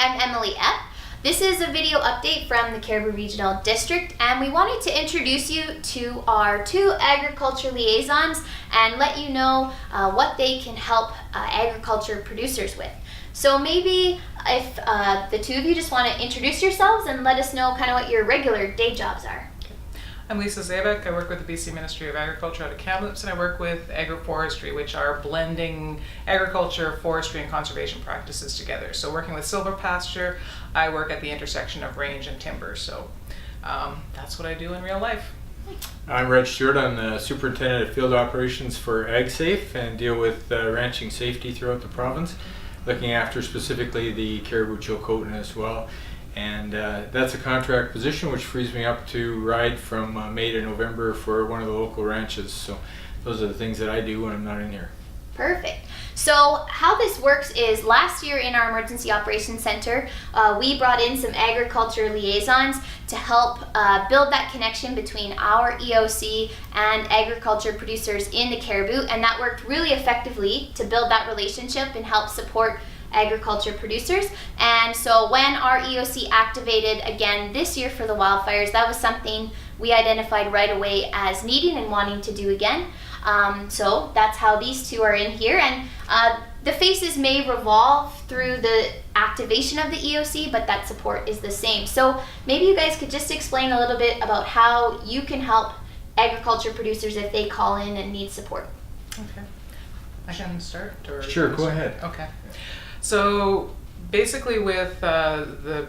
I'm Emily Epp. This is a video update from the Cariboo Regional District, and we wanted to introduce you to our 2 agriculture liaisons and let you know what they can help agriculture producers with. So maybe if the 2 of you just want to introduce yourselves and let us know kind of what your regular day jobs are. I'm Lisa Zabek. I work with the BC Ministry of Agriculture out of Kamloops, and I work with agroforestry, which are blending agriculture, forestry, and conservation practices together. So working with silver pasture, I work at the intersection of range and timber. So that's what I do in real life. I'm Reg Stewart. I'm the Superintendent of Field Operations for AgSafe and deal with ranching safety throughout the province, looking after specifically the Cariboo Chilcotin as well. And that's a contract position which frees me up to ride from May to November for one of the local ranches. So those are the things that I do when I'm not in here. Perfect. So how this works is last year in our Emergency Operations Center, we brought in some agriculture liaisons to help build that connection between our EOC and agriculture producers in the Cariboo, and that worked really effectively to build that relationship and help support agriculture producers. And so when our EOC activated again this year for the wildfires, that was something we identified right away as needing and wanting to do again. So that's how these 2 are in here, and the faces may revolve through the activation of the EOC, but that support is the same. So maybe you guys could just explain a little bit about how you can help agriculture producers if they call in and need support. Okay. I can start? Or Sure, go ahead. Okay. So basically with the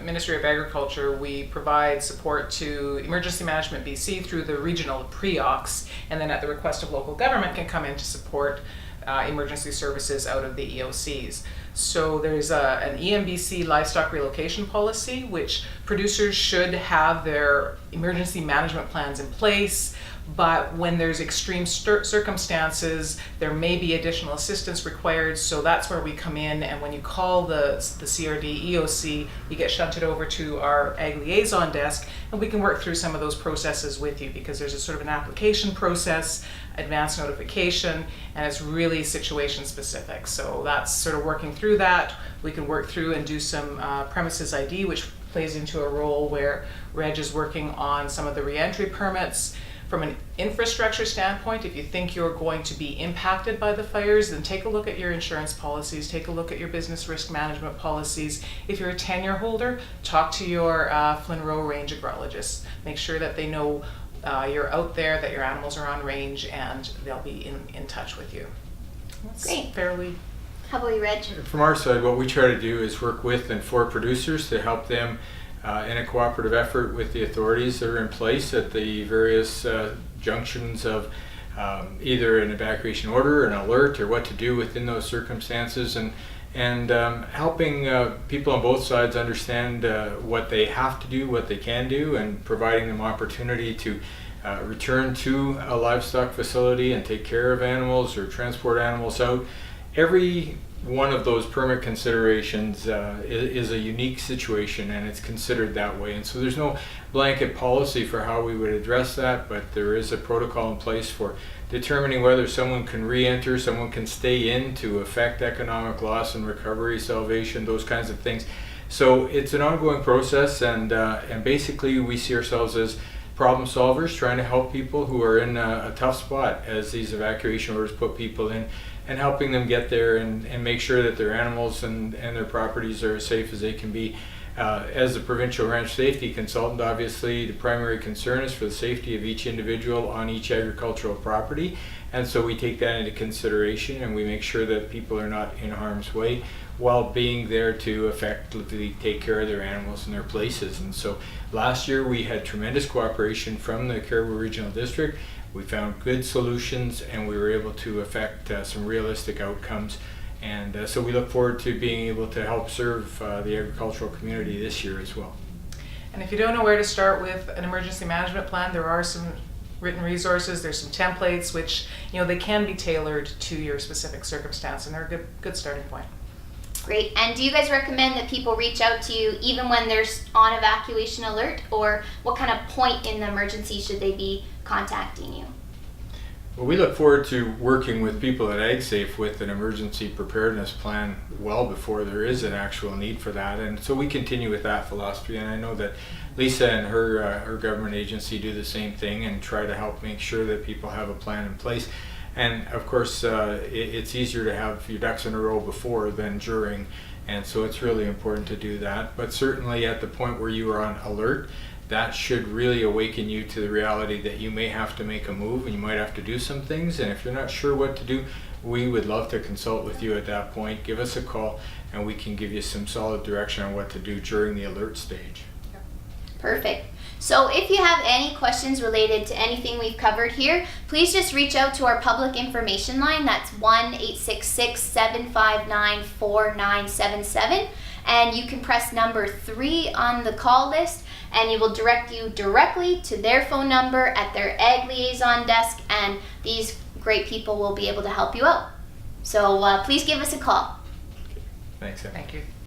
Ministry of Agriculture, we provide support to Emergency Management BC through the regional PREOCs, and then at the request of local government can come in to support emergency services out of the EOCs. So there's an EMBC livestock relocation policy, which producers should have their emergency management plans in place. But when there's extreme circumstances, there may be additional assistance required. So that's where we come in, and when you call the CRD EOC, you get shunted over to our Ag Liaison desk, and we can work through some of those processes with you, because there's a sort of an application process, advance notification, and it's really situation specific. So that's sort of working through that. We can work through and do some premises ID, which plays into a role where Reg is working on some of the reentry permits. From an infrastructure standpoint, if you think you're going to be impacted by the fires, then take a look at your insurance policies, take a look at your business risk management policies. If you're a tenure holder, talk to your Flynn Row range agrologist. Make sure that they know you're out there, that your animals are on range, and they'll be in touch with you. That's great. Fairly. How about you, Reg? From our side, what we try to do is work with and for producers to help them in a cooperative effort with the authorities that are in place at the various junctions of either an evacuation order, an alert, or what to do within those circumstances, and helping people on both sides understand what they have to do, what they can do, and providing them opportunity to return to a livestock facility and take care of animals or transport animals out. Every one of those permit considerations is a unique situation, and it's considered that way. And so there's no blanket policy for how we would address that, but there is a protocol in place for determining whether someone can re-enter, someone can stay in to affect economic loss and recovery, salvation, those kinds of things. So it's an ongoing process, and basically we see ourselves as problem solvers, trying to help people who are in a tough spot as these evacuation orders put people in, and helping them get there and make sure that their animals and their properties are as safe as they can be. As the provincial ranch safety consultant, obviously the primary concern is for the safety of each individual on each agricultural property, and so we take that into consideration, and we make sure that people are not in harm's way while being there to effectively take care of their animals in their places. And so last year we had tremendous cooperation from the Cariboo Regional District. We found good solutions, and we were able to affect some realistic outcomes. And so we look forward to being able to help serve the agricultural community this year as well. And if you don't know where to start with an emergency management plan, there are some written resources, there's some templates which, they can be tailored to your specific circumstance, and they're a good starting point. Great. And do you guys recommend that people reach out to you even when they're on evacuation alert, or what kind of point in the emergency should they be contacting you? Well, we look forward to working with people at AgSafe with an emergency preparedness plan well before there is an actual need for that. And so we continue with that philosophy. And I know that Lisa and her government agency do the same thing and try to help make sure that people have a plan in place. And of course, it's easier to have your ducks in a row before than during. And so it's really important to do that. But certainly at the point where you are on alert, that should really awaken you to the reality that you may have to make a move and you might have to do some things. And if you're not sure what to do, we would love to consult with you at that point. Give us a call and we can give you some solid direction on what to do during the alert stage. Perfect. So if you have any questions related to anything we've covered here, please just reach out to our public information line. That's 1-866-759-4977. And you can press number 3 on the call list and it will direct you directly to their phone number at their Ag Liaison desk, and these great people will be able to help you out. So please give us a call. Thanks, Em. Thank you.